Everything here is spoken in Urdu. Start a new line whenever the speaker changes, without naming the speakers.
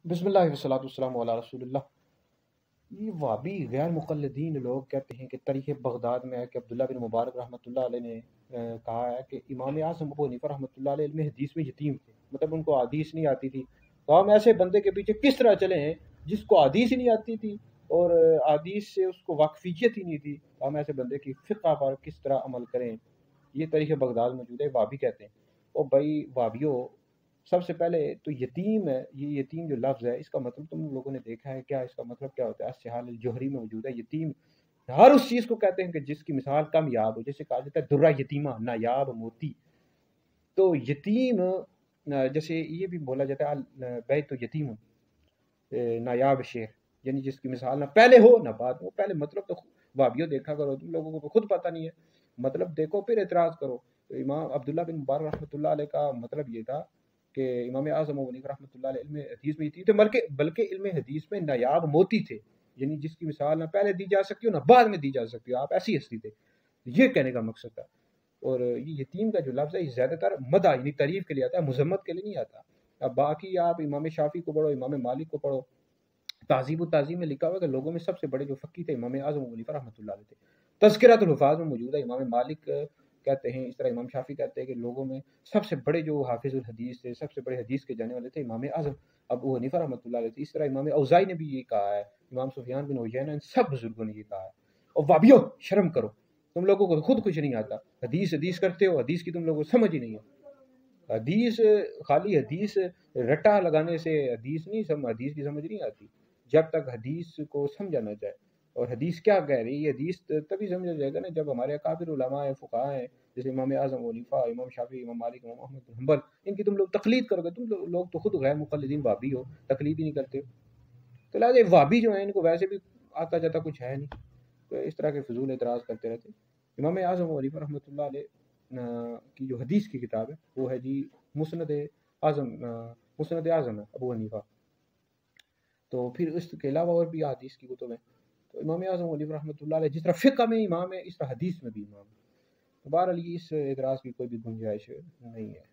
بسم اللہ والصلاۃ والسلام علی رسول اللہ۔ یہ وابی غیر مقلدین لوگ کہتے ہیں کہ تاریخ بغداد میں ہے کہ عبداللہ بن مبارک رحمۃ اللہ علیہ نے کہا ہے کہ امام اعظم ابو حنیفہ رحمۃ اللہ علیہ علم حدیث میں یتیم تھے، مطلب ان کو حدیث نہیں آتی تھی۔ تو ہم ایسے بندے کے پیچھے کس طرح چلے ہیں جس کو حدیث ہی نہیں آتی تھی اور حدیث سے اس کو واقفیت ہی نہیں تھی، تو ہم ایسے بندے کی فقہ پر کس طرح عمل کریں؟ یہ تاریخ بغداد موجود ہے، وابی کہتے ہیں۔ اور بھائی وابیو، سب سے پہلے تو یتیم ہے، یہ یتیم جو لفظ ہے اس کا مطلب تم لوگوں نے دیکھا ہے کیا؟ اس کا مطلب کیا ہوتا ہے؟ استحال الجوہری میں موجود ہے۔ یتیم ہر اس چیز کو کہتے ہیں کہ جس کی مثال کامیاب ہو، جیسے کہا جاتا ہے درہ یتیمہ، نایاب موتی۔ تو یتیم جیسے یہ بھی بولا جاتا ہے بیت یتیم، نایاب شعر، یعنی جس کی مثال نہ پہلے ہو نہ بعد ہو۔ پہلے مطلب تو وابیو دیکھا کرو، تم لوگوں کو خود پتہ نہیں ہے، مطلب دیکھو پھر اعتراض کرو۔ تو امام عبداللہ بن مبارک رحمۃ اللہ علیہ کا مطلب یہ تھا کہ امام اعظم ابو حنیفہ رحمۃ اللہ علیہ علم حدیث میں یتیم تھے، بلکہ علم حدیث میں نایاب موتی تھے، یعنی جس کی مثال نہ پہلے دی جا سکتی ہو نہ بعد میں دی جا سکتی ہو، آپ ایسی ہستی تھے، یہ کہنے کا مقصد تھا۔ اور یہ یتیم کا جو لفظ ہے یہ زیادہ تر مدح یعنی تعریف کے لیے آتا ہے، مذمت کے لیے نہیں آتا۔ اب باقی آپ امام شافعی کو پڑھو، امام مالک کو پڑھو، تہذیب و تہذیب میں لکھا ہوا ہے کہ لوگوں میں سب سے بڑے جو فقی تھے امام اعظم ابو حنیفہ رحمۃ اللہ علیہ تھے۔ تذکرۃ الحفاظ میں موجود ہے، امام مالک کہتے ہیں، اس طرح امام شافعی کہتے ہیں کہ لوگوں میں سب سے بڑے جو حافظ الحدیث تھے، سب سے بڑے حدیث کے جانے والے تھے امام اعظم ابو حنیفہ رحمۃ اللہ علیہ تھے۔ اس طرح امام اوزاعی نے بھی یہ کہا ہے، امام سفیان بن عیینہ، ان سب بزرگوں نے یہ کہا ہے۔ اور وابیو، شرم کرو، تم لوگوں کو خود کچھ نہیں آتا، حدیث کرتے ہو، حدیث کی تم لوگوں کو سمجھ ہی نہیں ہے۔ حدیث خالی حدیث رٹا لگانے سے حدیث کی سمجھ نہیں آتی، جب تک حدیث کو سمجھا نہ جائے۔ اور حدیث کیا کہہ رہی ہے، حدیث تبھی سمجھا جائے گا نا جب ہمارے اکابر علماء ہیں، فقہاء ہیں، جیسے امام اعظم ابو حنیفہ، امام شافعی، امام مالک، امام احمد بن حنبل، ان کی تم لوگ تقلید کرو گے۔ تم لوگ تو خود غیر مقلدین وابی ہو، تقلید ہی نہیں کرتے ہو۔ تو لہٰذا وابی جو ہیں ان کو ویسے بھی آتا جاتا کچھ ہے نہیں، تو اس طرح کے فضول اعتراض کرتے رہتے۔ امام اعظم ابو حنیفہ رحمۃ اللہ علیہ کی جو حدیث کی کتاب ہے وہ ہے جی مسند اعظم ہے ابو حنیفہ۔ تو پھر اس کے علاوہ اور بھی حدیث کی کتب ہیں۔ تو امام اعظم ابو حنیفہ رحمۃ اللہ علیہ جس طرح فقہ میں امام ہے، اس طرح حدیث میں بھی امام ہے۔ بہرحال اس اعتراض کی کوئی بھی گنجائش نہیں ہے۔